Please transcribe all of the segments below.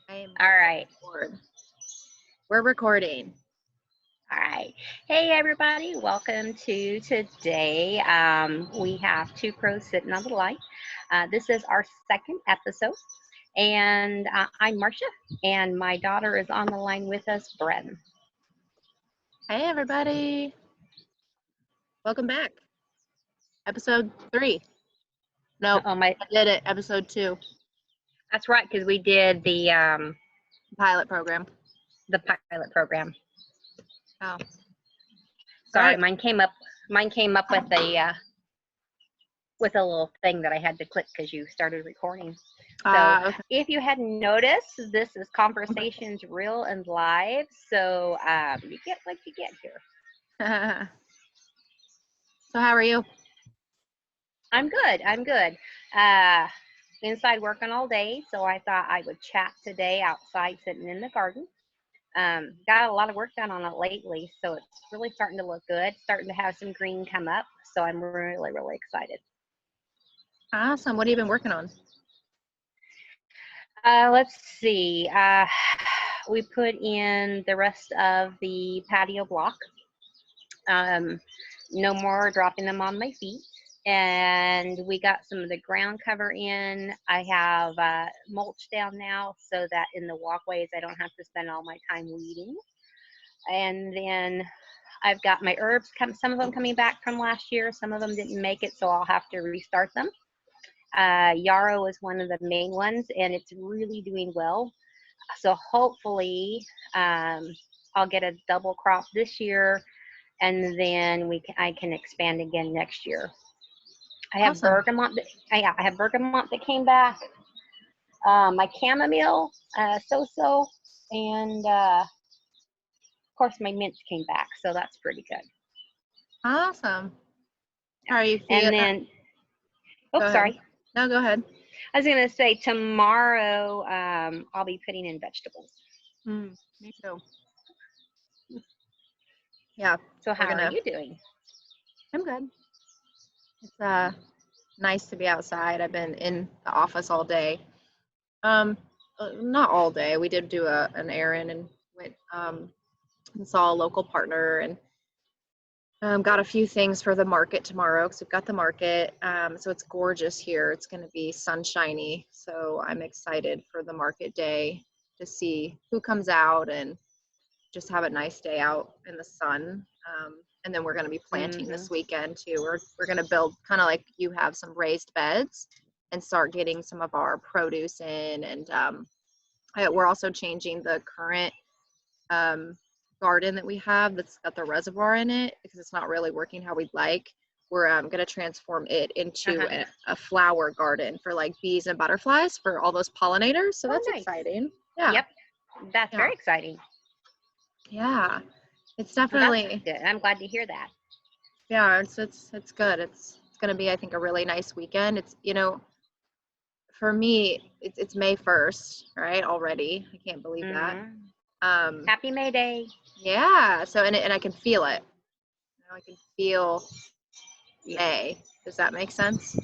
I'm All right. We're recording. All right. Hey, everybody. Welcome to today. We have two pros sitting on the line. This is our second episode. And I'm Marcia, and my daughter is on the line with us, Bren. Hey, everybody. Welcome back. Episode 3. No, Oh, I did it. Episode 2. that's right, because we did the Pilot program. pilot program. Oh. Sorry, Right. mine came up with a little thing that I had to click because you started recording. So Okay. if you hadn't noticed, this is Conversations Real and Live. So you get what you get here. So how are you? I'm good. Inside working all day, so I thought I would chat today outside sitting in the garden. Got a lot of work done on it lately, so it's really starting to look good. Starting to have some green come up, so I'm really, really excited. Awesome. What have you been working on? Let's see. We put in the rest of the patio block. No more dropping them on my feet. And we got some of the ground cover in. I have mulch down now so that in the walkways I don't have to spend all my time weeding. And then I've got my herbs, some of them coming back from last year. Some of them didn't make it, so I'll have to restart them. Yarrow is one of the main ones, and it's really doing well. So hopefully I'll get a double crop this year, and then I can expand again next year. I have Awesome. bergamot. I have bergamot that came back. My chamomile, so-so, and of course my mint came back. So that's pretty good. Awesome. How are you And feeling? then, sorry. No, go ahead. I was gonna say tomorrow I'll be putting in vegetables. Me too. Yeah. So how are you doing? I'm good. It's nice to be outside. I've been in the office all day. Not all day. We did do an errand and went and saw a local partner and got a few things for the market tomorrow because we've got the market. So it's gorgeous here. It's going to be sunshiny. So I'm excited for the market day to see who comes out and just have a nice day out in the sun. And then we're going to be planting this weekend too. We're going to build kind of like you have some raised beds and start getting some of our produce in. And we're also changing the current garden that we have that's got the reservoir in it because it's not really working how we'd like. We're going to transform it into a flower garden for like bees and butterflies for all those pollinators. So that's nice. Exciting. Yeah. Yep. That's very exciting. Yeah. It's definitely good. I'm glad to hear that. Yeah, it's good. It's going to be, I think, a really nice weekend. It's, for me, it's May 1st, right? Already. I can't believe that. Happy May Day. Yeah. So, and I can feel it. I can feel May. Does that make sense?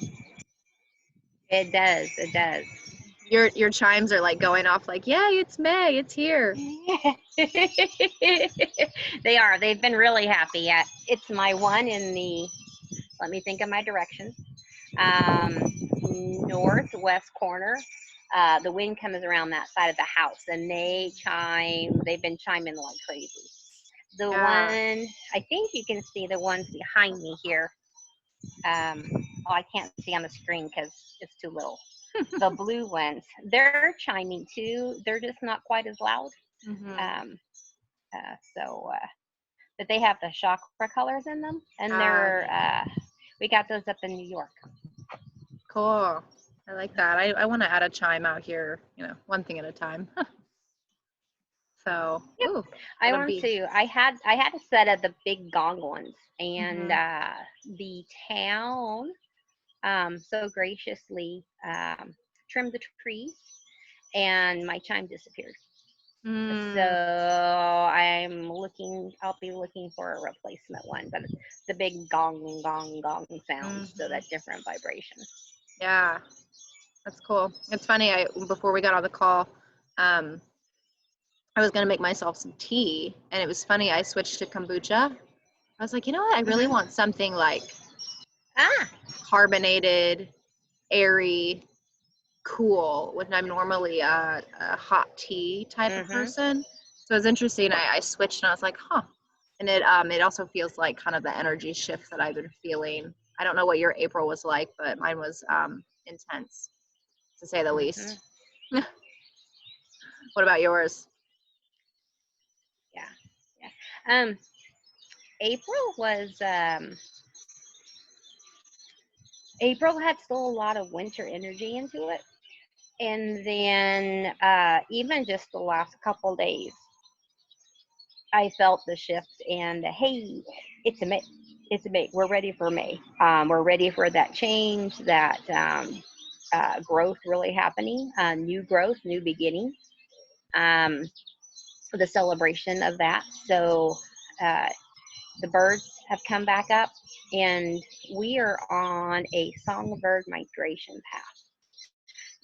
It does. It does. Your chimes are like going off like, yeah, it's May, it's here. They are. They've been really happy. It's my one in the, let me think of my directions, northwest corner. The wind comes around that side of the house, and they've been chiming like crazy. The one, I think you can see the ones behind me here. I can't see on the screen because it's too little. The blue ones, they're chiming too. They're just not quite as loud. But they have the chakra colors in them, and we got those up in New York. Cool. I like that. I want to add a chime out here, one thing at a time. So, yep. I want to. I had a set of the big gong ones, and the town so graciously trimmed the trees, and my chime disappeared. So I'll be looking for a replacement one, but the big gong sound, so that different vibration. Yeah, that's cool. It's funny, before we got on the call, I was going to make myself some tea, and it was funny. I switched to kombucha. I was like, you know what? I really want something like carbonated, airy, cool, when I'm normally a hot tea type of person. So it was interesting. I switched and I was like, huh. And it also feels like kind of the energy shift that I've been feeling. I don't know what your April was like, but mine was intense, to say the least. What about yours? Yeah. April was April had still a lot of winter energy into it. And then even just the last couple days, I felt the shift and hey, it's a May. It's a May. We're ready for May. We're ready for that change, that growth really happening, new growth, new beginning, the celebration of that. So the birds have come back up, and we are on a songbird migration path.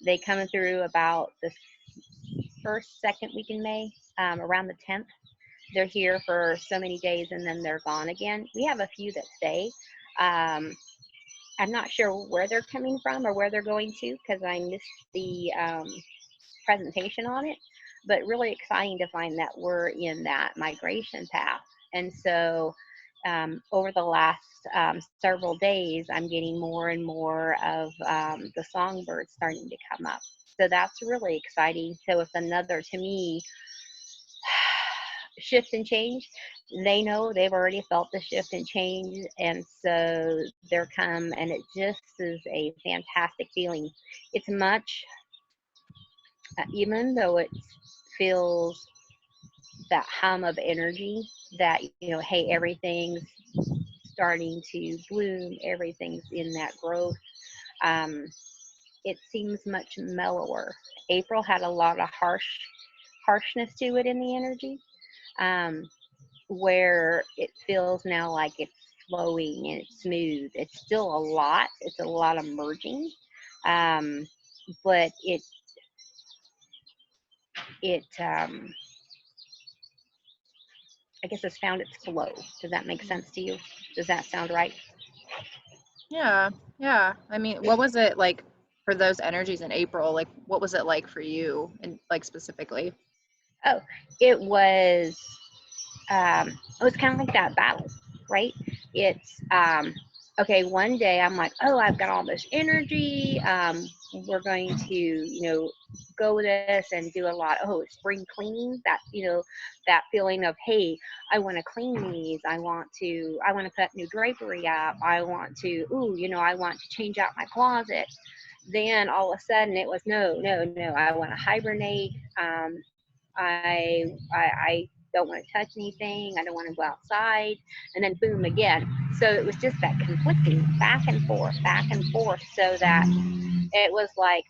They come through about the first, second week in May, around the 10th. They're here for so many days and then they're gone again. We have a few that stay. I'm not sure where they're coming from or where they're going to because I missed the presentation on it, but really exciting to find that we're in that migration path. And so over the last several days, I'm getting more and more of the songbirds starting to come up. So that's really exciting. So it's another, to me, shift and change. They know they've already felt the shift and change, and so they're come, and it just is a fantastic feeling. It's much, even though it feels that hum of energy, that, you know, hey, everything's starting to bloom, everything's in that growth. It seems much mellower. April had a lot of harshness to it in the energy, where it feels now like it's flowing and it's smooth. It's still a lot. It's a lot of merging, but it I guess it's found its flow. Does that make sense to you? Does that sound right? Yeah, yeah. I mean, what was it like for those energies in April? Like, what was it like for you, and like specifically? Oh, it was kind of like that battle, right? It's okay, one day I'm like, oh, I've got all this energy. We're going to, you know, go with this and do a lot. Oh, spring cleaning, that, you know, that feeling of, hey, I want to clean these. I want to put new drapery up. I want to, ooh, you know, I want to change out my closet. Then all of a sudden it was no. I want to hibernate. I don't want to touch anything. I don't want to go outside. And then boom again. So it was just that conflicting back and forth, so that it was like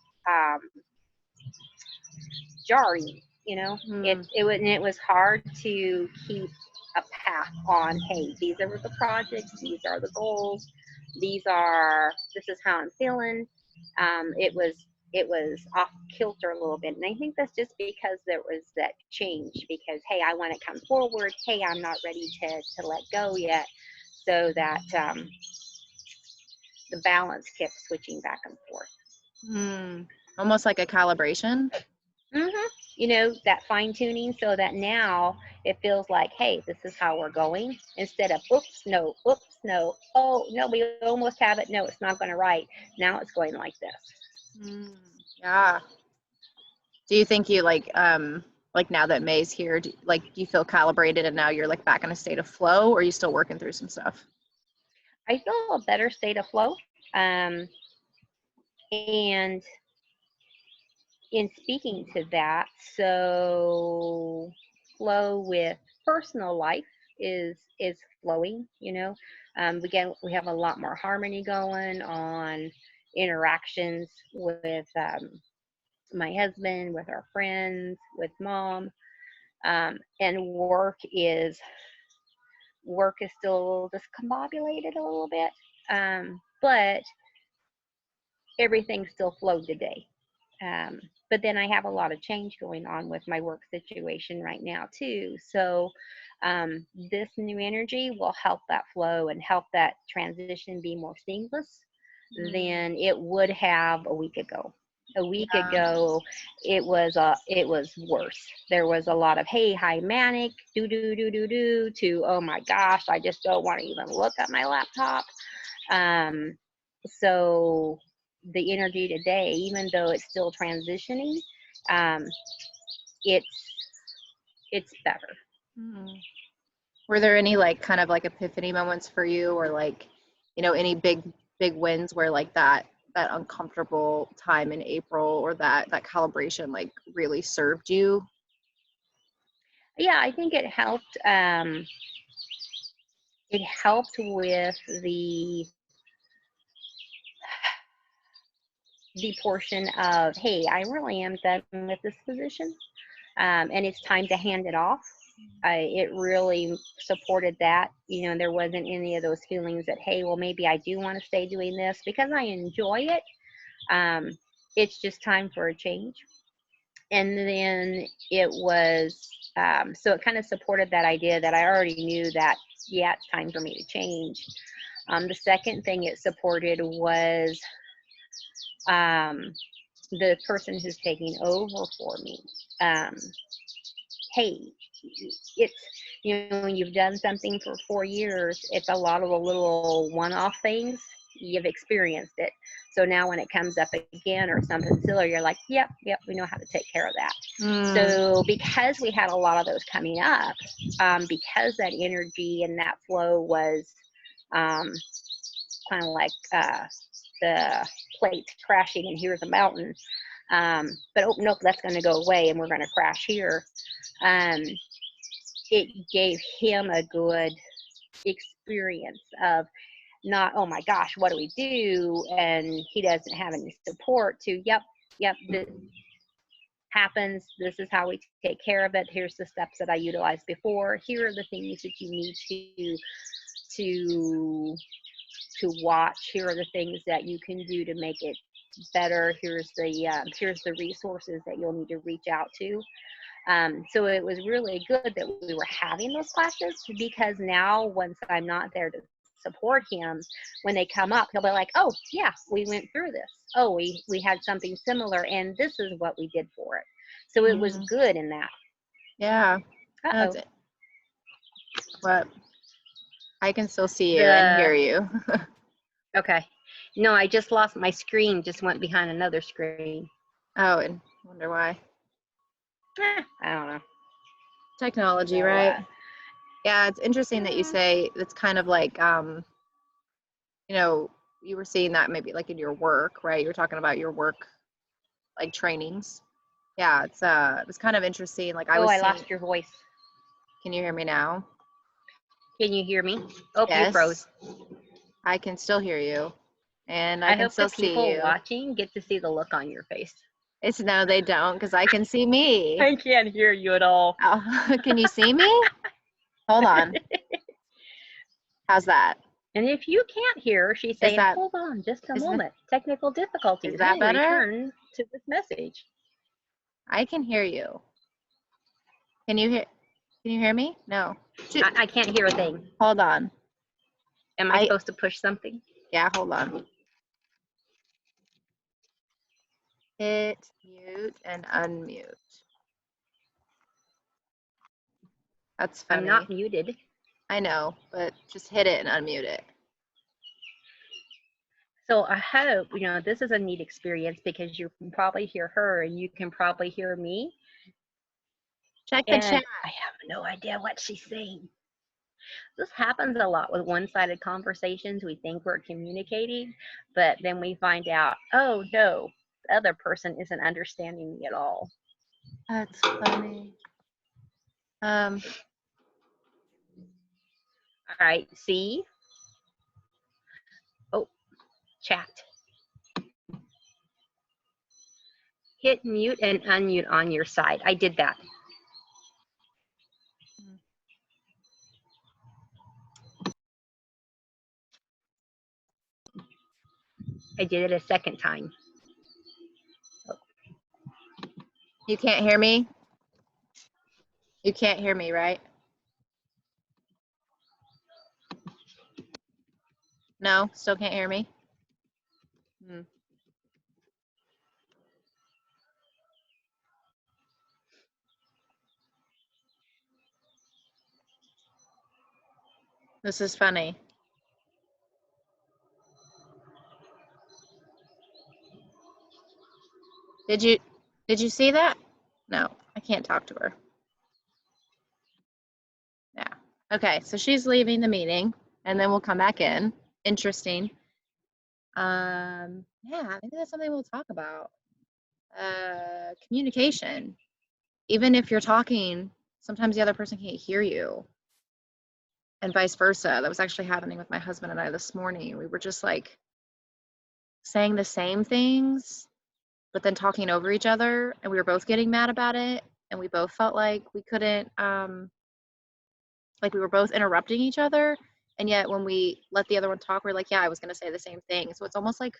jarring, you know. It was hard to keep a path on, hey, these are the projects, these are the goals, this is how I'm feeling. It was off kilter a little bit, and I think that's just because there was that change, because hey, I want to come forward, hey, I'm not ready to let go yet, so that the balance kept switching back and forth. Almost like a calibration. You know, that fine tuning, so that now it feels like, hey, this is how we're going, instead of oops, no, oh no, we almost have it, no, it's not going to right, now it's going like this. Yeah. Do you think you like now that May's here, do you feel calibrated and now you're like back in a state of flow, or are you still working through some stuff? I feel a better state of flow, and in speaking to that, so flow with personal life is flowing, you know. We have a lot more harmony going on, interactions with my husband, with our friends, with mom, and work is still discombobulated a little bit, but everything still flowed today. but then I have a lot of change going on with my work situation right now too. So this new energy will help that flow and help that transition be more seamless than it would have a week ago. A week Yeah. ago, it was worse. There was a lot of hey, hi, manic, do, to oh my gosh, I just don't want to even look at my laptop. So the energy today, even though it's still transitioning, um, it's better. Mhm. Were there any like kind of like epiphany moments for you, or like, any big wins where like that uncomfortable time in April, or that calibration like really served you? Yeah, I think it helped. It helped with the portion of, hey, I really am done with this position, and it's time to hand it off. It really supported that. And there wasn't any of those feelings that, hey, well, maybe I do want to stay doing this because I enjoy it. It's just time for a change. And then it was, so it kind of supported that idea that I already knew that, yeah, it's time for me to change. The second thing it supported was the person who's taking over for me. Hey, it's, when you've done something for 4 years, it's a lot of the little one-off things. You've experienced it. So now when it comes up again or something similar, you're like, yep, we know how to take care of that. So because we had a lot of those coming up, because that energy and that flow was kind of like the plates crashing and here's a mountain, but oh nope, that's going to go away and we're going to crash here. It gave him a good experience of not, oh my gosh, what do we do? And he doesn't have any support to, yep, this happens. This is how we take care of it. Here's the steps that I utilized before. Here are the things that you need to watch. Here are the things that you can do to make it better. Here's the resources that you'll need to reach out to. So it was really good that we were having those classes, because now once I'm not there to support him, when they come up, he'll be like, oh yeah, we went through this. Oh, we had something similar and this is what we did for it. So it was good in that. Yeah. Uh-oh. But I can still see you and hear you. Okay. No, I just lost my screen, just went behind another screen. Oh, and wonder why. I don't know. Technology, right? Yeah, it's interesting that you say it's kind of like, you were seeing that maybe like in your work, right? You were talking about your work, like trainings. Yeah, it was kind of interesting. Like I lost your voice. Can you hear me now? Can you hear me? Oh, yes. You froze. I can still hear you, and I can hope still the people see you. watching get to see the look on your face. No, they don't, because I can see me. I can't hear you at all. Oh, can you see me? Hold on. How's that? And if you can't hear, she's saying, hold on just a moment. Technical difficulties. Is that better? Return to this message. I can hear you. Can you hear me? No. I can't hear a thing. Hold on. Am I supposed to push something? Yeah, hold on. Hit mute and unmute. That's funny. I'm not muted. I know, but just hit it and unmute it. So I hope, this is a neat experience, because you can probably hear her and you can probably hear me. Check the chat. I have no idea what she's saying. This happens a lot with one-sided conversations. We think we're communicating, but then we find out, oh no, the other person isn't understanding me at all. That's funny. All right, see? Oh, chat. Hit mute and unmute on your side. I did that. I did it a second time. You can't hear me? You can't hear me, right? No, still can't hear me? Hmm. This is funny. Did you see that? No, I can't talk to her. Yeah. Okay, so she's leaving the meeting and then we'll come back in. Interesting. Yeah, maybe that's something we'll talk about. Communication. Even if you're talking, sometimes the other person can't hear you, and vice versa. That was actually happening with my husband and I this morning. We were just like saying the same things, but then talking over each other, and we were both getting mad about it, and we both felt like we couldn't, like we were both interrupting each other, and yet when we let the other one talk, we're like, yeah, I was going to say the same thing. So it's almost like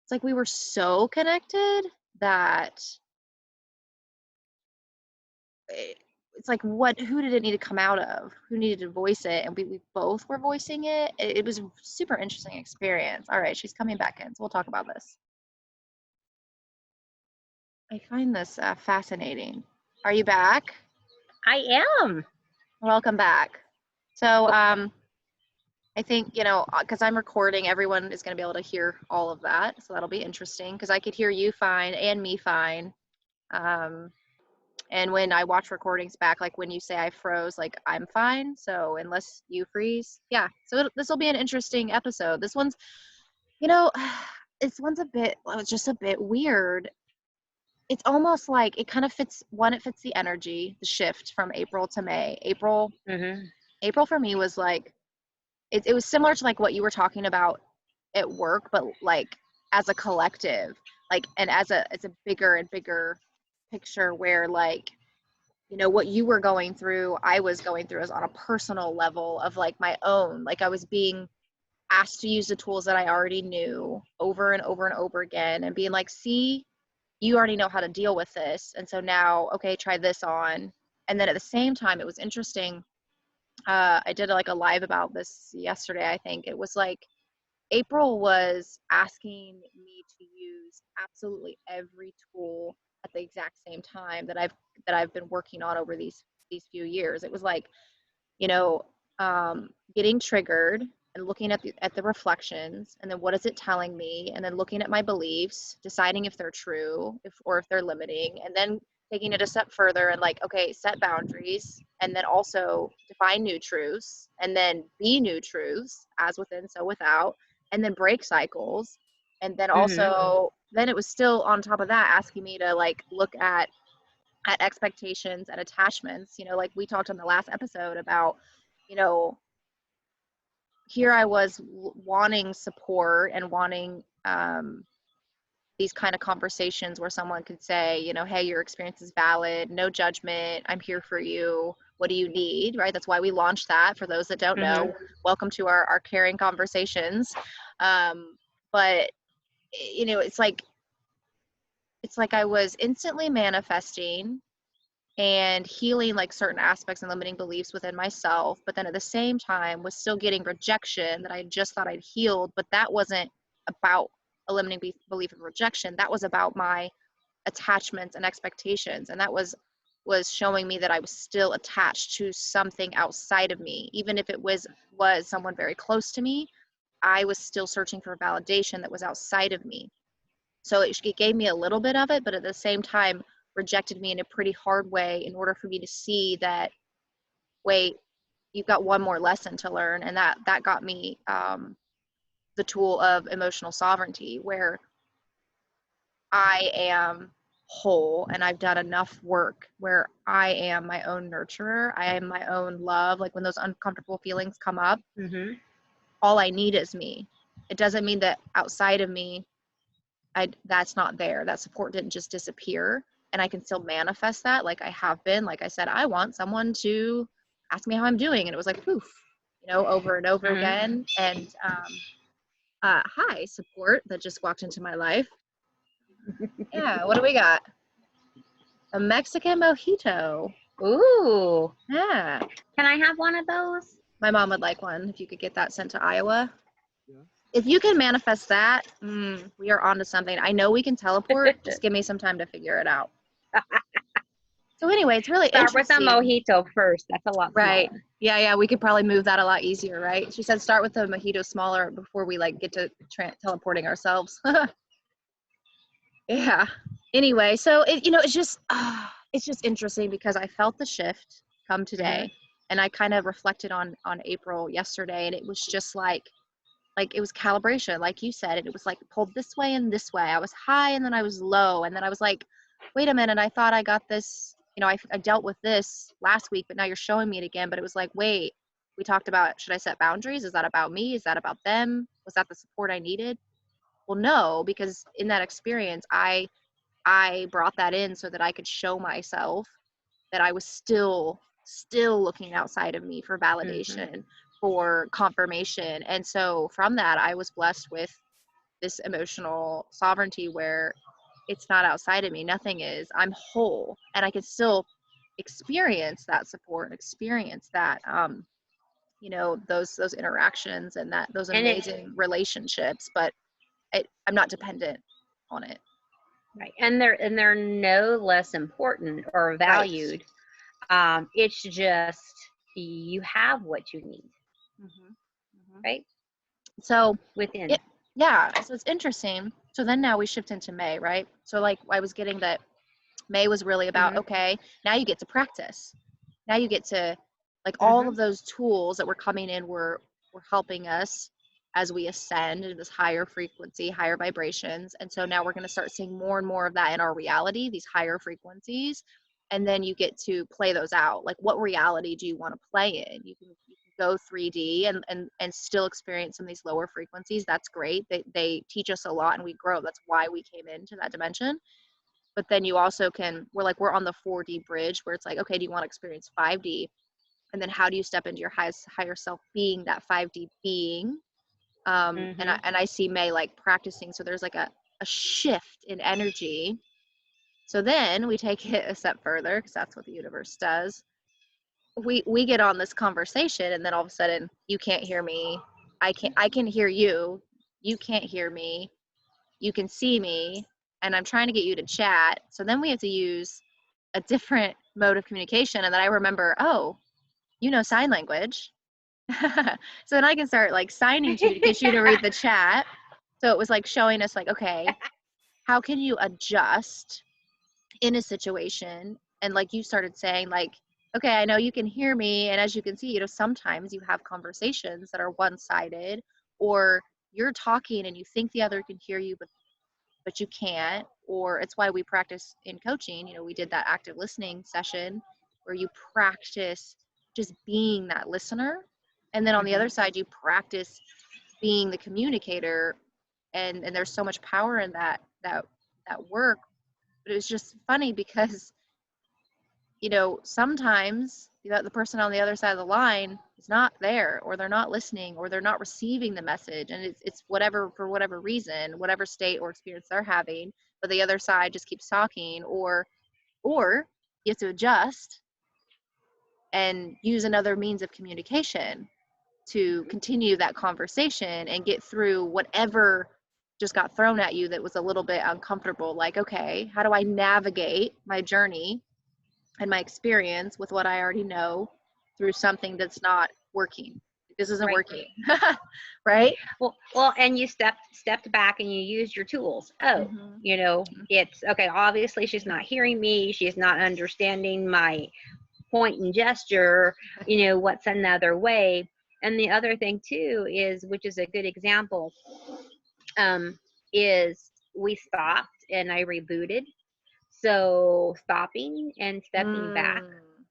it's like we were so connected that it's like who did it need to come out of? Who needed to voice it? And we both were voicing it. It was a super interesting experience. All right, she's coming back in, so we'll talk about this. I find this fascinating. Are you back? I am. Welcome back. So I think, because I'm recording, everyone is going to be able to hear all of that. So that'll be interesting because I could hear you fine and me fine. And when I watch recordings back, like when you say I froze, like I'm fine. So unless you freeze, yeah. So this will be an interesting episode. This one's, this one's just a bit weird. It's almost like it kind of fits, it fits the energy, the shift from April to May. April for me was like, it was similar to like what you were talking about at work, but like as a collective, like, and as a bigger and bigger picture where like, what you were going through, I was going through as on a personal level of like my own, like I was being asked to use the tools that I already knew over and over and over again and being like, see, you already know how to deal with this. And so now, okay, try this on. And then at the same time, it was interesting. I did like a live about this yesterday, I think. It was like April was asking me to use absolutely every tool at the exact same time that I've been working on over these few years. It was like, getting triggered and looking at the reflections, and then what is it telling me, and then looking at my beliefs, deciding if they're true, or if they're limiting, and then taking it a step further and like, okay, set boundaries, and then also define new truths, and then be new truths, as within, so without, and then break cycles. And then also, then it was still on top of that asking me to like look at expectations and attachments, like we talked on the last episode about, here I was wanting support and wanting these kind of conversations where someone could say, hey, your experience is valid, no judgment, I'm here for you, what do you need, right? That's why we launched that. For those that don't know, welcome to our caring conversations. But it's like I was instantly manifesting and healing like certain aspects and limiting beliefs within myself, but then at the same time was still getting rejection that I just thought I'd healed. But that wasn't about eliminating belief and rejection. That was about my attachments and expectations, and that was showing me that I was still attached to something outside of me. Even if it was someone very close to me, I was still searching for validation that was outside of me. So it gave me a little bit of it, but at the same time rejected me in a pretty hard way in order for me to see that, wait, you've got one more lesson to learn. And that got me the tool of emotional sovereignty, where I am whole and I've done enough work where I am my own nurturer. I am my own love. Like when those uncomfortable feelings come up, all I need is me. It doesn't mean that outside of me, that's not there. That support didn't just disappear, and I can still manifest that like I have been. Like I said, I want someone to ask me how I'm doing, and it was like poof, over and over again. And hi, support that just walked into my life. Yeah, what do we got? A Mexican mojito. Ooh. Yeah. Can I have one of those? My mom would like one if you could get that sent to Iowa. Yeah. If you can manifest that, we are on to something. I know we can teleport. Just give me some time to figure it out. So anyway, it's really Start with a interesting. mojito first. That's a lot Right. smaller. Yeah. We could probably move that a lot easier, right? She said start with the mojito smaller before we like get to teleporting ourselves. Yeah. Anyway, so it's just interesting because I felt the shift come today, and I kind of reflected on April yesterday, and it was just like it was calibration, like you said, and it was like pulled this way and this way. I was high and then I was low, and then I was like, wait a minute, I thought I got this, I dealt with this last week, but now you're showing me it again. But it was like, wait, we talked about, should I set boundaries? Is that about me? Is that about them? Was that the support I needed? Well, no, because in that experience, I brought that in so that I could show myself that I was still looking outside of me for validation, for confirmation. And so from that, I was blessed with this emotional sovereignty where it's not outside of me. Nothing is. I'm whole, and I can still experience that support, experience that, those interactions and those And amazing relationships. But I'm not dependent on it. right, and they're no less important or valued. Right. It's just you have what you need, right? So Within. so it's interesting. So then now we shift into May, right? So like I was getting that May was really about, okay, now you get to practice. Now you get to, like, all of those tools that were coming in were helping us as we ascend into this higher frequency, higher vibrations. And so now we're going to start seeing more and more of that in our reality, these higher frequencies. And then you get to play those out. Like, what reality do you want to play in? You can go 3D and still experience some of these lower frequencies. That's great. They teach us a lot and we grow. That's why we came into that dimension. But then you also we're on the 4D bridge where it's like, okay, do you want to experience 5D? And then how do you step into your higher self being that 5D being? And I see May like practicing. So there's like a shift in energy. So then we take it a step further, because that's what the universe does. We get on this conversation, and then all of a sudden you can't hear me. I can hear you. You can't hear me. You can see me, and I'm trying to get you to chat. So then we have to use a different mode of communication. And then I remember, oh, sign language. So then I can start like signing to you to get you to read the chat. So it was like showing us like, okay, how can you adjust in a situation? And like you started saying, like, okay, I know you can hear me. And as you can see, sometimes you have conversations that are one-sided, or you're talking and you think the other can hear you, but you can't. Or it's why we practice in coaching. We did that active listening session where you practice just being that listener. And then on the other side, you practice being the communicator. And there's so much power in that work. But it was just funny because, sometimes the person on the other side of the line is not there, or they're not listening, or they're not receiving the message. And it's whatever, for whatever reason, whatever state or experience they're having, but the other side just keeps talking, or you have to adjust and use another means of communication to continue that conversation and get through whatever just got thrown at you that was a little bit uncomfortable. Like, okay, how do I navigate my journey and my experience with what I already know through something that's not working? This isn't working. Right? Well, and you stepped back and you used your tools. It's okay. Obviously, she's not hearing me. She's not understanding my point and gesture. What's another way? And the other thing too is, which is a good example, is we stopped and I rebooted. So stopping and stepping back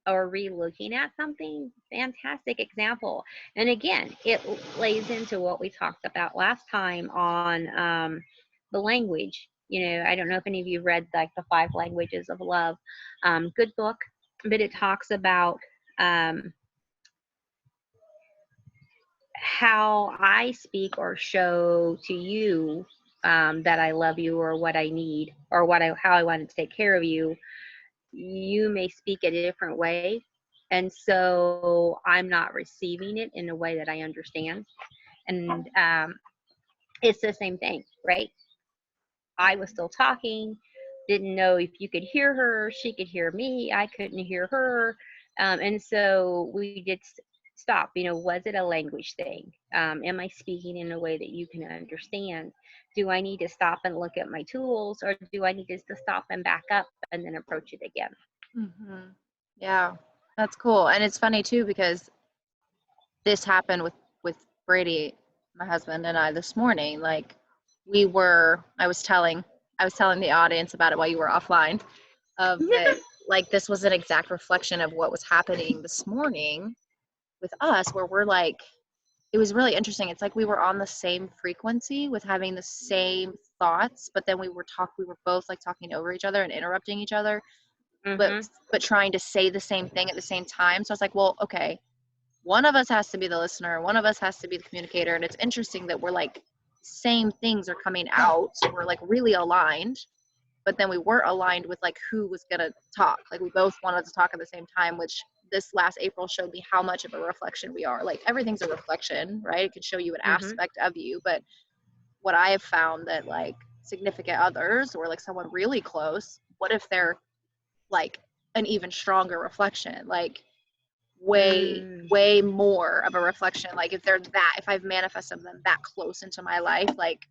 or re-looking at something, fantastic example. And again, it lays into what we talked about last time on the language. I don't know if any of you read like the 5 languages of love. Good book, but it talks about how I speak or show to you that I love you, or what I need, or how I want to take care of you. you may speak a different way. And so I'm not receiving it in a way that I understand. And it's the same thing, right? I was still talking, didn't know if you could hear her, she could hear me, I couldn't hear her. And so we did stop. Was it a language thing? Am I speaking in a way that you can understand? Do I need to stop and look at my tools, or do I need to stop and back up and then approach it again? Mm-hmm. Yeah, that's cool. And it's funny too, because this happened with Brady, my husband, and I this morning. Like I was telling the audience about it while you were offline, of that, like, this was an exact reflection of what was happening this morning with us, where we're like, it was really interesting. It's like we were on the same frequency with having the same thoughts, but then we were both like talking over each other and interrupting each other, but Mm-hmm. trying to say the same thing at the same time. So I was like, well, okay, one of us has to be the listener, one of us has to be the communicator. And it's interesting that we're like, same things are coming out. We're like really aligned, but then we weren't aligned with like who was gonna talk. Like we both wanted to talk at the same time, which this last April showed me how much of a reflection we are. Like everything's a reflection, right? It can show you an Mm-hmm. aspect of you, but what I have found that like significant others or like someone really close, what if they're like an even stronger reflection? Like Mm. way more of a reflection. Like if I've manifested them that close into my life, like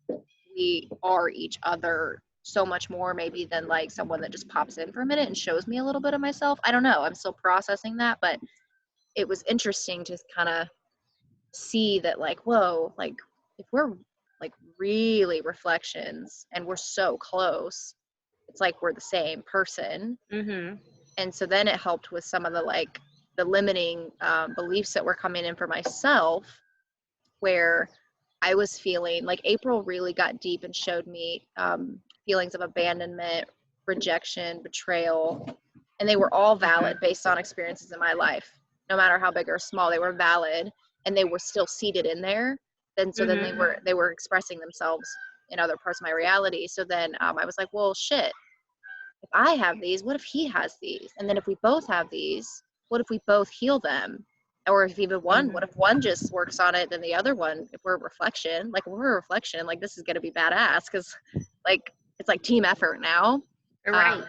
we are each other so much more maybe than like someone that just pops in for a minute and shows me a little bit of myself. I don't know, I'm still processing that, but it was interesting to kind of see that, like, whoa, like if we're like really reflections and we're so close, it's like we're the same person. Mm-hmm. And so then it helped with some of the like the limiting beliefs that were coming in for myself, where I was feeling like April really got deep and showed me feelings of abandonment, rejection, betrayal, and they were all valid Mm-hmm. based on experiences in my life. No matter how big or small, they were valid, and they were still seated in there. Then so then Mm-hmm. they were expressing themselves in other parts of my reality. So then I was like, well, shit. If I have these, what if he has these? And then if we both have these, what if we both heal them? Or if even one, what Mm-hmm. if one just works on it, then the other one, if we're a reflection, like we're a reflection, like this is going to be badass, because like it's like team effort now. Right.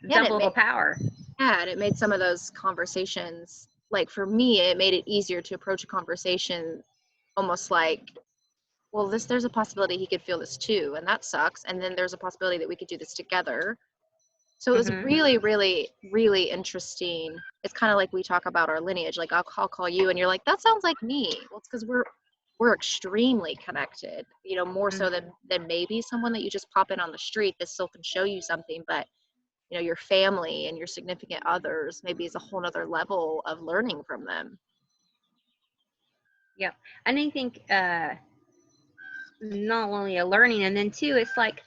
Yeah, and Double the power. it made some of those conversations, like for me, it made it easier to approach a conversation almost like, well, there's a possibility he could feel this too, and that sucks. And then there's a possibility that we could do this together. So it was Mm-hmm. really, really, really interesting. It's kind of like we talk about our lineage. Like I'll call you, and you're like, that sounds like me. Well, it's because we're extremely connected. You know, more so Mm-hmm. than maybe someone that you just pop in on the street that still can show you something. But you know, your family and your significant others maybe is a whole nother level of learning from them. Yep. And I think not only a learning, and then two, it's like,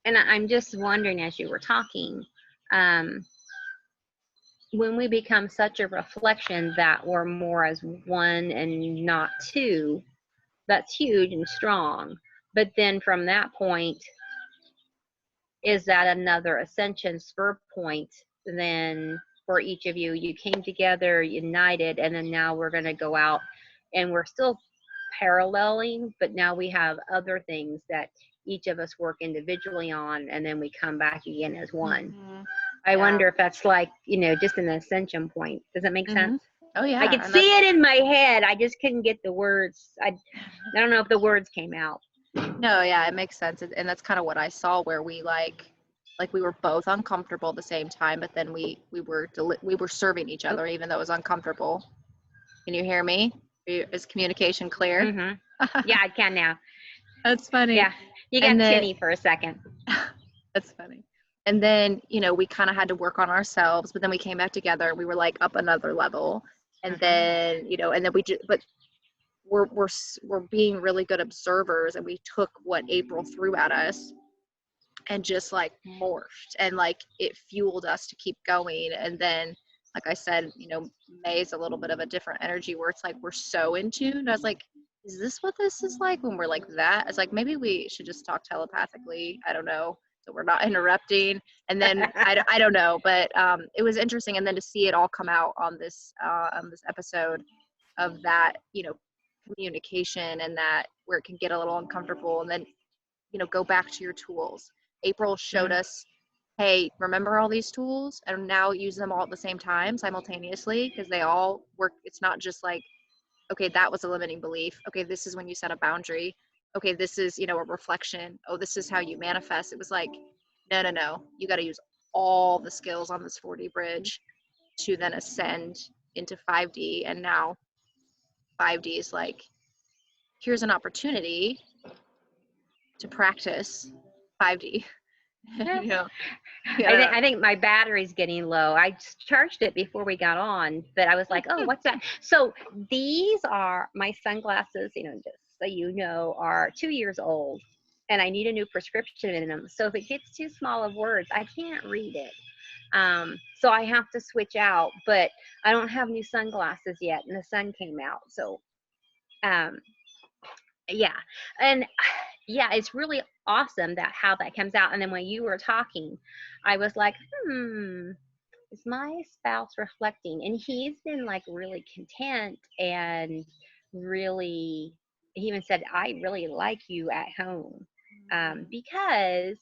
and I'm just wondering as you were talking, um, when we become such a reflection that we're more as one and not two, that's huge and strong. But then from that point, is that another ascension spur point? Then for each of you, you came together, united, and then now we're going to go out, and we're still paralleling, but now we have other things that each of us work individually on, and then we come back again as one. Mm-hmm. I Yeah. wonder if that's like, just an ascension point. Does that make Mm-hmm. sense? Oh yeah. I could And see it in my head. I just couldn't get the words. I don't know if the words came out. no, yeah, it makes sense. And that's kind of what I saw, where we like we were both uncomfortable at the same time, but then we were serving each Oh, other even though it was uncomfortable. Can you hear me? Is communication clear? mm-hmm. Yeah, I can now. That's funny. Yeah, you And got then tinny for a second. that's funny. And then, you know, we kind of had to work on ourselves, but then we came back together and we were like up another level. And Mm-hmm. then, you know, and then but we're being really good observers, and we took what April threw at us and just like morphed, and like it fueled us to keep going. And then, like I said, you know, May's a little bit of a different energy, where it's like we're so in tune. I was like, is this what this is like when we're like that? It's like maybe we should just talk telepathically. I don't know. so we're not interrupting. And then I don't know, but it was interesting. And then to see it all come out on this episode of that, you know, communication, and that where it can get a little uncomfortable, and then, you know, go back to your tools. April showed us, hey, remember all these tools, and now use them all at the same time simultaneously, because they all work. It's not just like, okay, that was a limiting belief. Okay, this is when you set a boundary. Okay, this is, you know, a reflection. Oh, this is how you manifest. It was like, no. You got to use all the skills on this 4D bridge to then ascend into 5D. And now 5D is like, here's an opportunity to practice 5D. You know, I think my battery's getting low. I charged it before we got on, but I was like, oh, what's that? So these are my sunglasses, you know, just so you know, are 2 years old, and I need a new prescription in them. So if it gets too small of words, I can't read it. So I have to switch out, but I don't have new sunglasses yet, and the sun came out. So, yeah. And yeah, it's really awesome that how that comes out. And then when you were talking, I was like, is my spouse reflecting? And he's been like really content, and really, he even said, I really like you at home, because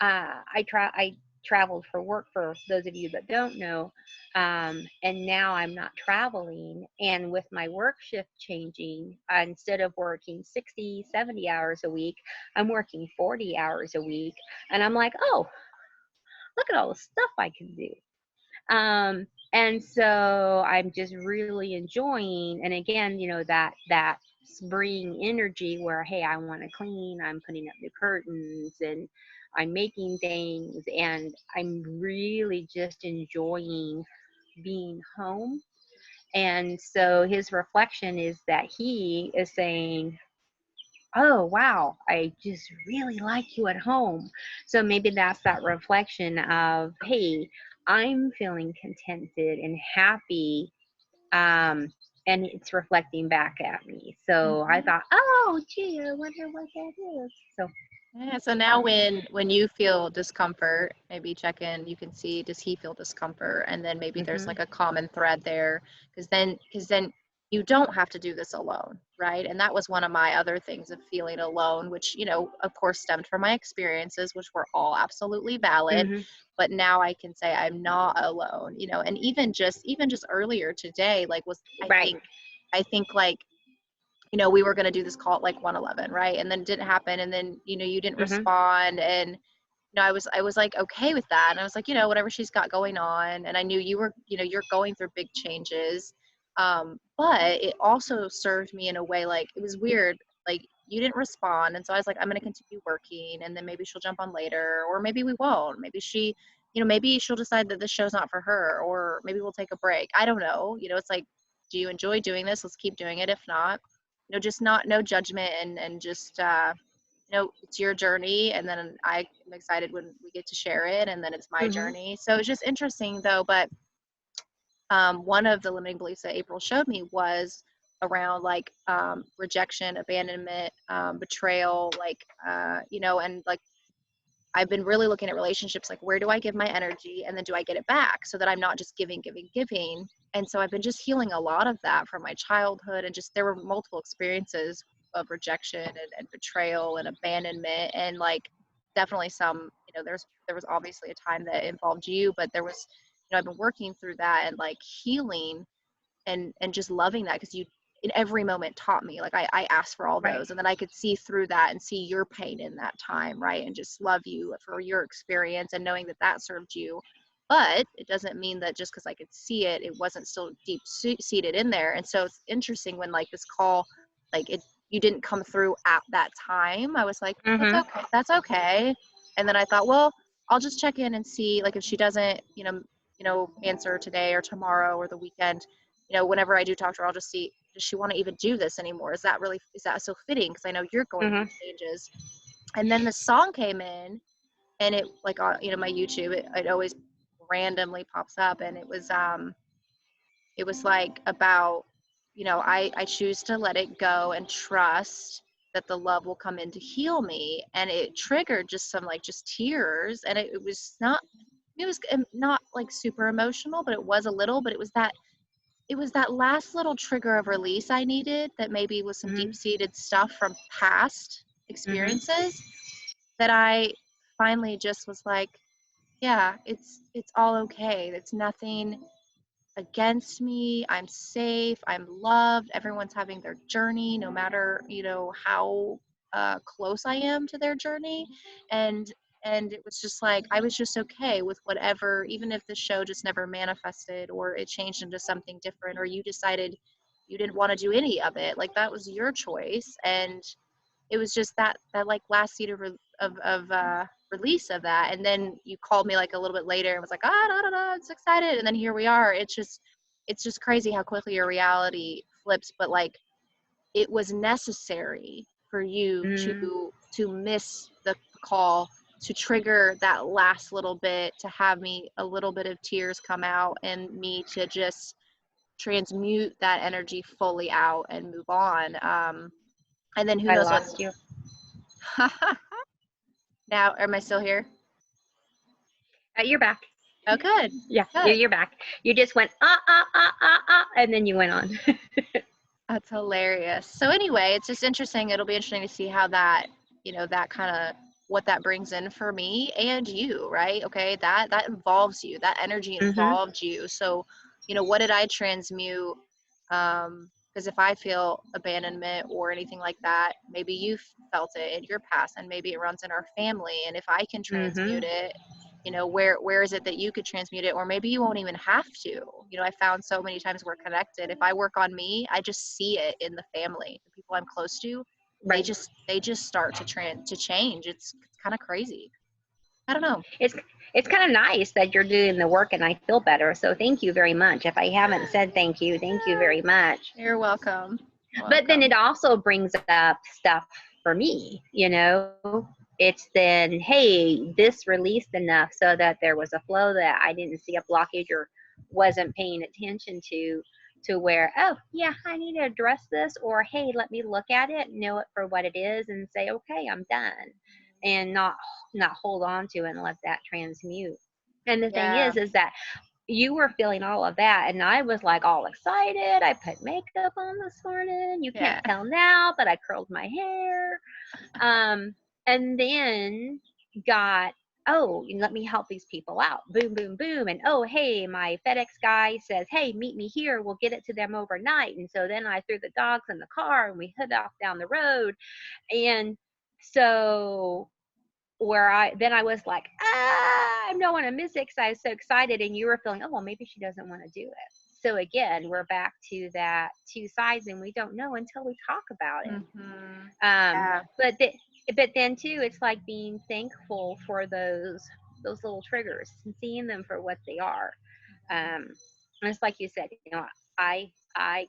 I traveled for work, for those of you that don't know, and now I'm not traveling. And with my work shift changing, instead of working 60, 70 hours a week, I'm working 40 hours a week. And I'm like, oh, look at all the stuff I can do. And so I'm just really enjoying, and again, you know, that spring energy where, hey, I want to clean, I'm putting up new curtains, and I'm making things, and I'm really just enjoying being home. And so his reflection is that he is saying, oh wow, I just really like you at home. So maybe that's that reflection of, hey, I'm feeling contented and happy, and it's reflecting back at me. So I thought, oh gee, I wonder what that is. So yeah, so now when you feel discomfort, maybe check in, you can see, does he feel discomfort? And then maybe there's like a common thread there, because then you don't have to do this alone, right? And that was one of my other things of feeling alone, which, you know, of course stemmed from my experiences, which were all absolutely valid. But now I can say I'm not alone, you know. And even just earlier today, like, was I think like, you know, we were going to do this call at like 1:11, right? And then it didn't happen. And then, you know, you didn't respond. And, you know, I was like, okay with that. And I was like, you know, whatever she's got going on. And I knew you were, you know, you're going through big changes. But it also served me in a way, like, it was weird. Like, you didn't respond. And so I was like, I'm going to continue working, and then maybe she'll jump on later, or maybe we won't. Maybe she, you know, maybe she'll decide that this show's not for her, or maybe we'll take a break. I don't know. You know, it's like, do you enjoy doing this? Let's keep doing it. If not, you know, just no judgment, and just, you know, it's your journey. And then I am excited when we get to share it, and then it's my journey. So it's just interesting though. But one of the limiting beliefs that April showed me was around like rejection, abandonment, betrayal, like, you know, and like, I've been really looking at relationships, like, where do I give my energy, and then do I get it back, so that I'm not just giving. And so I've been just healing a lot of that from my childhood, and just, there were multiple experiences of rejection and betrayal and abandonment, and like, definitely some, you know, there was obviously a time that involved you, but there was, you know, I've been working through that and like healing, and just loving that, because you in every moment taught me, like, I asked for all those, and then I could see through that and see your pain in that time, right? And just love you for your experience, and knowing that that served you. But it doesn't mean that just because I could see it, it wasn't still deep seated in there. And so it's interesting when like this call, like, you didn't come through at that time. I was like, that's okay. And then I thought, well, I'll just check in and see, like, if she doesn't, you know, answer today or tomorrow or the weekend, you know, whenever I do talk to her, I'll just see, does she want to even do this anymore? Is that so fitting? Because I know you're going through changes. And then the song came in, and it, like, you know, my YouTube, it always randomly pops up, and it was like about, you know, I choose to let it go and trust that the love will come in to heal me. And it triggered just some like just tears. And it was not, it was not like super emotional, but it was a little, but it was that last little trigger of release I needed, that maybe was some Mm-hmm. deep-seated stuff from past Mm-hmm. experiences, that I finally just was like, yeah, it's all okay. It's nothing against me. I'm safe. I'm loved. Everyone's having their journey, no matter, how close I am to their journey. And it was just like, I was just okay with whatever, even if the show just never manifested, or it changed into something different, or you decided you didn't want to do any of it. Like, that was your choice. And it was just that like last seed of release of that. And then you called me like a little bit later and was like, no, no, no, it's excited. And then here we are. It's just crazy how quickly your reality flips. But like, it was necessary for you Mm-hmm. to miss the call, to trigger that last little bit, to have me a little bit of tears come out, and me to just transmute that energy fully out and move on. And then who I knows what. lost you. Now, am I still here? You're back. Oh, good. Yeah, Good. you're back. You just went, and then you went on. That's hilarious. So anyway, it's just interesting. It'll be interesting to see how that, that kind of, what that brings in for me and you, right? Okay, that involves you. That energy Mm-hmm. involved you. So, what did I transmute? Because if I feel abandonment or anything like that, maybe you felt it in your past, and maybe it runs in our family. And if I can Mm-hmm. transmute it, where is it that you could transmute it? Or maybe you won't even have to. I found so many times we're connected. If I work on me, I just see it in the family, the people I'm close to. they Right. just they just start to change. It's kind of crazy. I don't know. It's it's kind of nice that you're doing the work and I feel better. So thank you very much. If I haven't said thank you very much. You're welcome. But then Welcome. it also brings up stuff for me, It's then, hey, this released enough so that there was a flow that I didn't see a blockage or wasn't paying attention to where, oh, yeah, I need to address this, or hey, let me look at it, know it for what it is, and say, okay, I'm done, and not hold on to it and let that transmute. And the thing Yeah. is that you were feeling all of that, and I was like all excited. I put makeup on this morning. You can't Yeah. tell now, but I curled my hair. And then got, oh, let me help these people out. Boom, boom, boom. And oh, hey, my FedEx guy says, hey, meet me here. We'll get it to them overnight. And so then I threw the dogs in the car and we head off down the road. And so I was like, I don't want to miss it because I was so excited. And you were feeling, oh, well, maybe she doesn't want to do it. So again, we're back to that two sides, and we don't know until we talk about it. Mm-hmm. Um, Yeah. but then too, it's like being thankful for those little triggers and seeing them for what they are. And it's like you said, I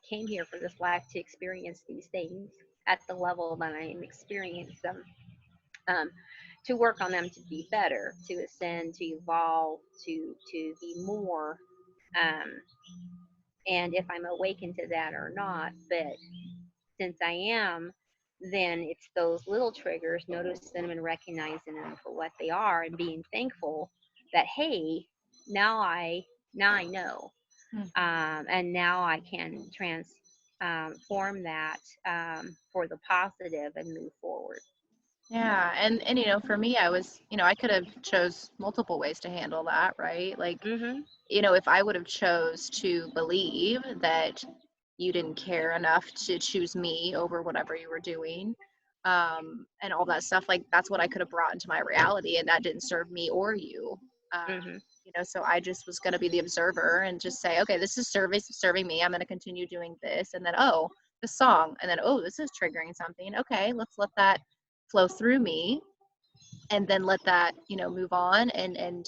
came here for this life to experience these things at the level that I am experiencing them. Um, to work on them to be better, to ascend, to evolve, to be more. Um, and if I'm awakened to that or not, but since I am, then it's those little triggers, noticing them and recognizing them for what they are, and being thankful that hey, now I know, and now I can transform that for the positive and move forward. Yeah. And for me, I could have chose multiple ways to handle that, right? Like, Mm-hmm. if I would have chose to believe that you didn't care enough to choose me over whatever you were doing, and all that stuff, like, that's what I could have brought into my reality, and that didn't serve me or you. Mm-hmm. So I just was going to be the observer and just say, okay, this is serving me. I'm going to continue doing this. And then, oh, the song. And then, oh, this is triggering something. Okay, let's let that flow through me, and then let that, move on. And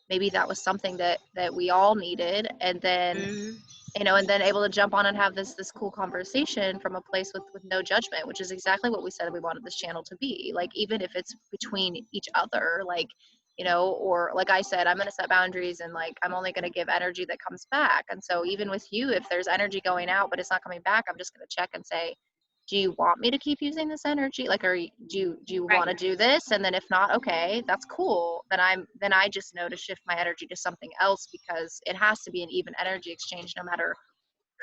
maybe that was something that we all needed. And then, Mm-hmm. and then able to jump on and have this cool conversation from a place with no judgment, which is exactly what we said we wanted this channel to be. Like, even if it's between each other, like, or like I said, I'm going to set boundaries, and like, I'm only going to give energy that comes back. And so even with you, if there's energy going out but it's not coming back, I'm just going to check and say, do you want me to keep using this energy? Like, do you want Right. to do this? And then if not, okay, that's cool. Then I just know to shift my energy to something else, because it has to be an even energy exchange no matter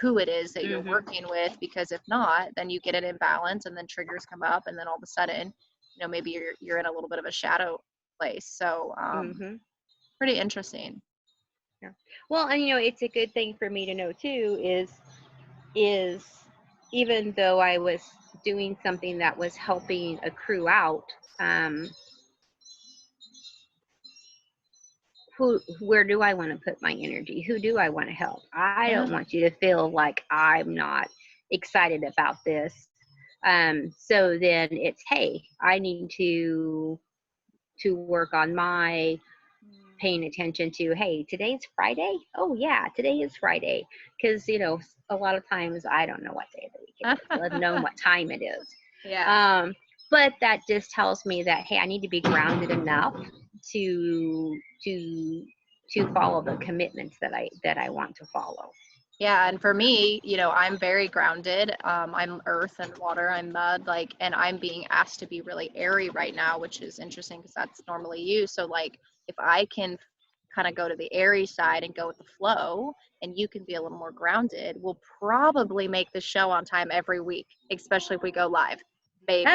who it is that you're Mhm. working with, because if not, then you get an imbalance and then triggers come up, and then all of a sudden, maybe you're in a little bit of a shadow place. So Mhm. pretty interesting. Yeah. Well, and it's a good thing for me to know too is even though I was doing something that was helping accrue out, um, where do I want to put my energy? Who do I want to help? I Yeah. don't want you to feel like I'm not excited about this. So then it's, hey, I need to work on my paying attention to, hey, today's Friday. Oh yeah, today is Friday. Because a lot of times I don't know what day of the week it is, let alone what time it is. Yeah. But that just tells me that, hey, I need to be grounded enough to to follow the commitments that I want to follow. Yeah, and for me, I'm very grounded. I'm earth and water, I'm mud, like, and I'm being asked to be really airy right now, which is interesting because that's normally you. So, like, if I can kind of go to the airy side and go with the flow, and you can be a little more grounded, we'll probably make the show on time every week, especially if we go live. Maybe.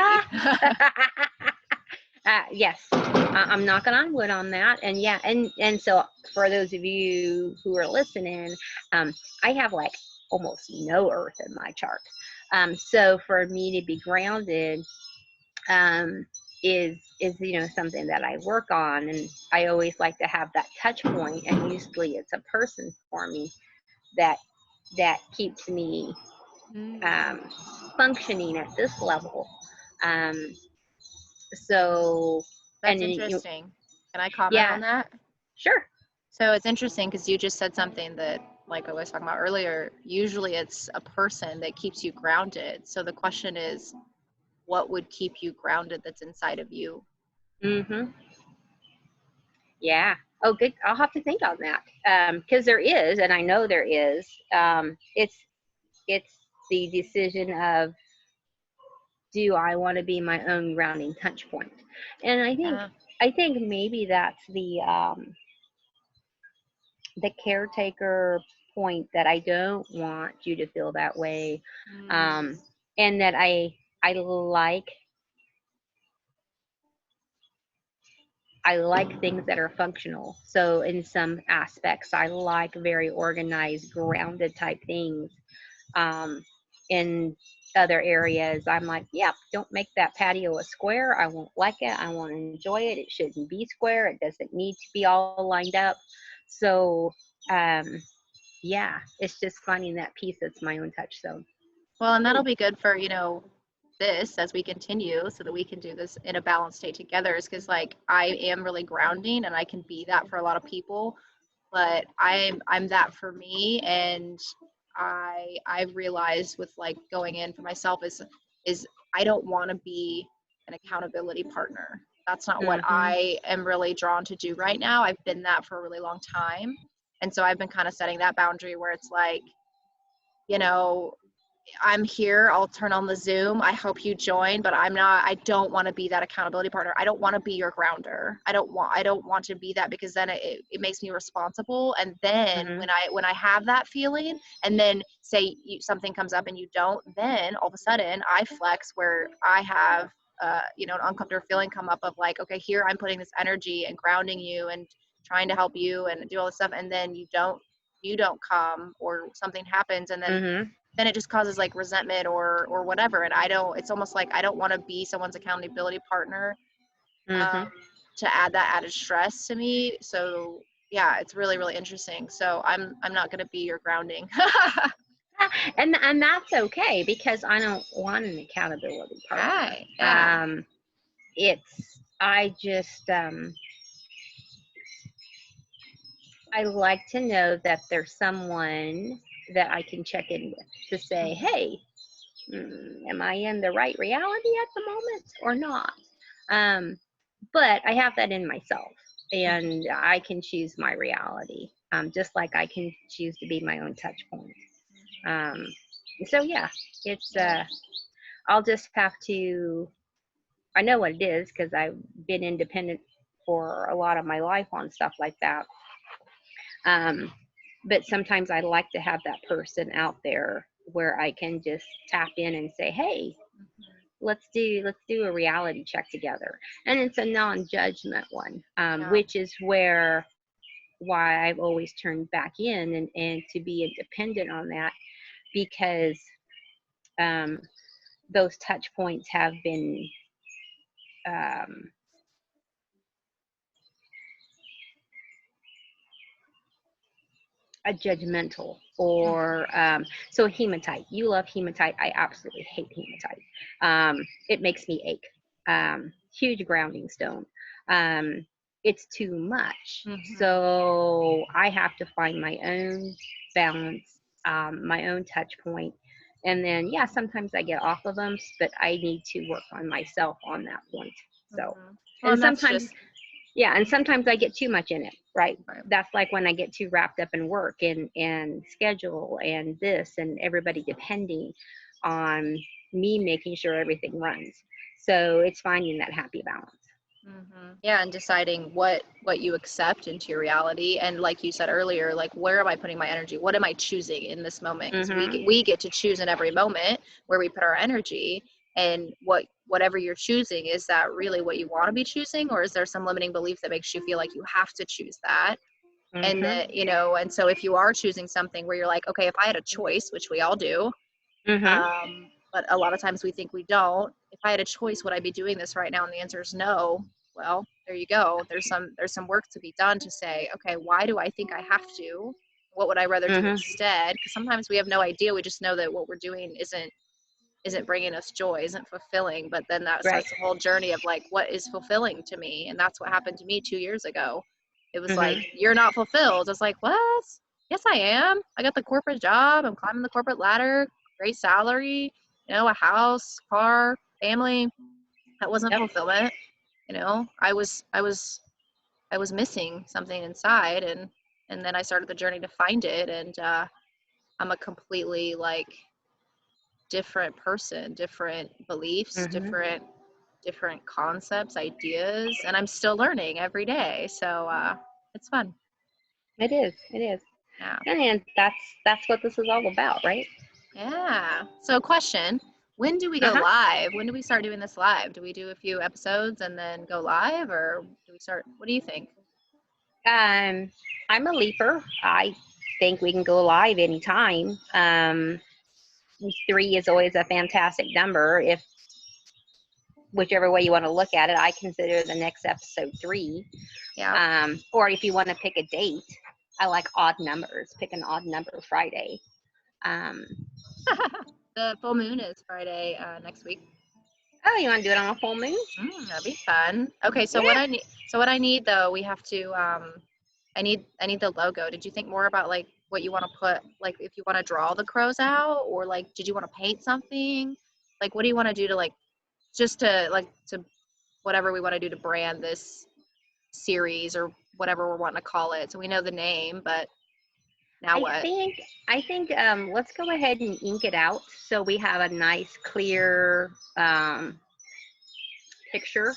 Yes, I'm knocking on wood on that, and yeah, and so for those of you who are listening, I have like almost no earth in my chart, so for me to be grounded, is something that I work on, and I always like to have that touch point, and usually it's a person for me that keeps me um, functioning at this level. Um, so, That's and interesting. Can I comment yeah, on that? sure. So it's interesting because you just said something that, like I was talking about earlier, usually it's a person that keeps you grounded. So the question is, what would keep you grounded that's inside of you? Mm-hmm. Yeah. Oh, good. I'll have to think on that. Because there is, and I know there is. It's the decision of, do I want to be my own grounding touch point? And Yeah. I think maybe that's the caretaker point, that I don't want you to feel that way, Mm, um, and that I like things that are functional. So in some aspects, I like very organized, grounded type things. In other areas, I'm like, yep, don't make that patio a square. I won't like it. I won't enjoy it. It shouldn't be square. It doesn't need to be all lined up. So, um, yeah, it's just finding that piece that's my own touch zone. well, and Cool. that'll be good for, this as we continue so that we can do this in a balanced state together, is because, like, I am really grounding and I can be that for a lot of people, but I'm that for me. And I've realized with, like, going in for myself is I don't want to be an accountability partner. That's not what Mm-hmm. I am really drawn to do right now. I've been that for a really long time. And so I've been kind of setting that boundary where it's like, you know, I'm here, I'll turn on the Zoom, I hope you join, but I don't want to be that accountability partner. I don't want to be your grounder. I don't want to be that, because then it makes me responsible. And then Mm-hmm. when I have that feeling, and then say something comes up and you don't, then all of a sudden I flex, where I have an uncomfortable feeling come up of, like, okay, here I'm putting this energy and grounding you and trying to help you and do all this stuff, and then you don't come, or something happens, and Mm-hmm. then it just causes, like, resentment or whatever. And it's almost like I don't want to be someone's accountability partner, um, Mm-hmm. to add that added stress to me. So yeah, it's really, really interesting. So I'm not going to be your grounding. And that's okay, because I don't want an accountability partner. Right. Yeah. It's I just I like to know that there's someone that I can check in with to say, Mhm. hey, am I in the right reality at the moment or not? Um, but I have that in myself, and I can choose my reality, just like I can choose to be my own touch point. Um, so yeah, it's Yeah. I'll just have to, I know what it is because I've been independent for a lot of my life on stuff like that. But sometimes I like to have that person out there where I can just tap in and say, hey, let's do a reality check together. And it's a non-judgment one, which is why I've always turned back in and to be independent on that, because those touch points have been a judgmental or so hematite. You love hematite. I absolutely hate hematite. It makes me ache. Huge grounding stone. It's too much. So I have to find my own balance, my own touch point. And then, yeah, sometimes I get off of them, but I need to work on myself on that point. So, well, and sometimes, yeah, and sometimes I get too much in it, right? That's like when I get too wrapped up in work and schedule and this and everybody depending on me making sure everything runs. So it's finding that happy balance. Yeah, and deciding what you accept into your reality, and like you said earlier, like where am I putting my energy? What am I choosing in this moment? Because we get to choose in every moment where we put our energy, and whatever you're choosing, is that really what you want to be choosing, or is there some limiting belief that makes you feel like you have to choose that? And that, you know, and so if you are choosing something where you're like, okay, if I had a choice, which we all do, but a lot of times we think we don't. If I had a choice, would I be doing this right now? And the answer is no. Well, there you go. There's some work to be done to say, okay, why do I think I have to? What would I rather do instead? Because sometimes we have no idea. We just know that what we're doing isn't bringing us joy, isn't fulfilling. But then that starts the whole journey of like, what is fulfilling to me? And that's what happened to me 2 years ago. It was like, you're not fulfilled. I was like, what? Yes, I am. I got the corporate job. I'm climbing the corporate ladder. Great salary, you know, a house, car, family. That wasn't fulfillment. You know, I was missing something inside, and then I started the journey to find it, and I'm a completely like different person, different beliefs, different concepts, ideas, and I'm still learning every day. So it's fun. It is. Yeah. And that's what this is all about, right? Yeah. So question, when do we go live? When do we start doing this live? Do we do a few episodes and then go live, or do we start? What do you think? I'm a leaper. I think we can go live anytime. 3 is always a fantastic number. If whichever way you want to look at it, I consider the next episode 3. Yeah. Or if you want to pick a date, I like odd numbers. Pick an odd number Friday. The full moon is Friday next week. Oh, you want to do it on a full moon? That'd be fun. Okay, so what I need though, we have to I need the logo. Did you think more about like what you want to put, like if you want to draw the crows out, or like did you want to paint something? Like what do you want to do to like just to like to whatever we want to do to brand this series or whatever we're wanting to call it? So we know the name, but now what? I think let's go ahead and ink it out so we have a nice clear picture.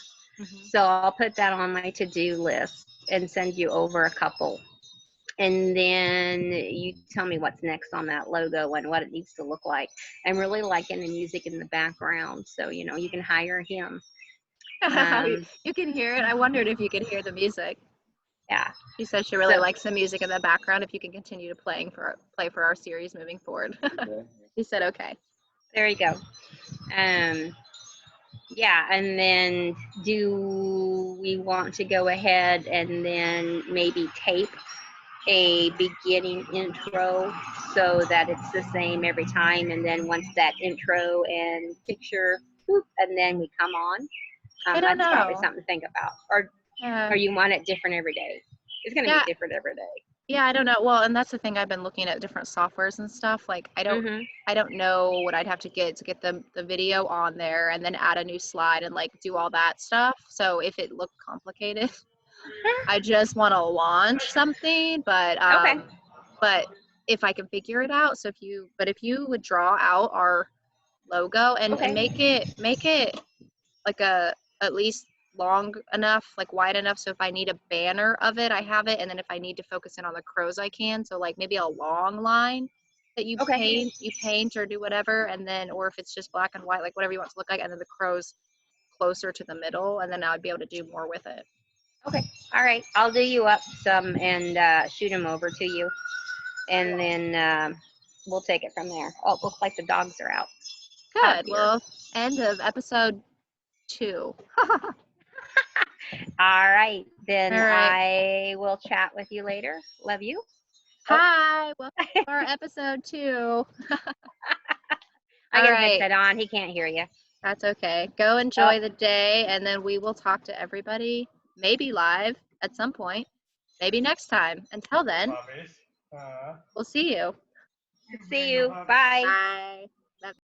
So I'll put that on my to-do list and send you over a couple. And then you tell me what's next on that logo and what it needs to look like. I'm really liking the music in the background, so you know you can hire him. You can hear it. I wondered if you could hear the music. Yeah. She said she really likes the music in the background. If you can continue to play for our series moving forward. He said okay. There you go. Yeah, and then do we want to go ahead and then maybe tape a beginning intro so that it's the same every time, and then once that intro and picture, whoop, and then we come on? I don't that's know. probably something to think about. Or you want it different every day? It's going to be different every day. Yeah, I don't know. Well, and that's the thing. I've been looking at different softwares and stuff. Like I don't know what I'd have to get the video on there and then add a new slide and like do all that stuff. So if it looked complicated, I just want to launch something. But but if I can figure it out. So if you would draw out our logo, and Okay. make it like at least long enough, like wide enough, so if I need a banner of it, I have it, and then if I need to focus in on the crows, I can. So like maybe a long line that you Okay. paint or do whatever, and then, or if it's just black and white, like whatever you want it to look like, and then the crows closer to the middle, and then I would be able to do more with it. Okay. All right. I'll do you up some and shoot them over to you, and then we'll take it from there. Oh, it looks like the dogs are out. Good. Well, end of episode 2. All right. Then All right. I will chat with you later. Love you. Hi. Welcome to our episode 2. I All got a right. headset on. He can't hear you. That's okay. Go enjoy the day, and then we will talk to everybody, maybe live at some point, maybe next time. Until then, we'll see you. See you. Bye. Bye.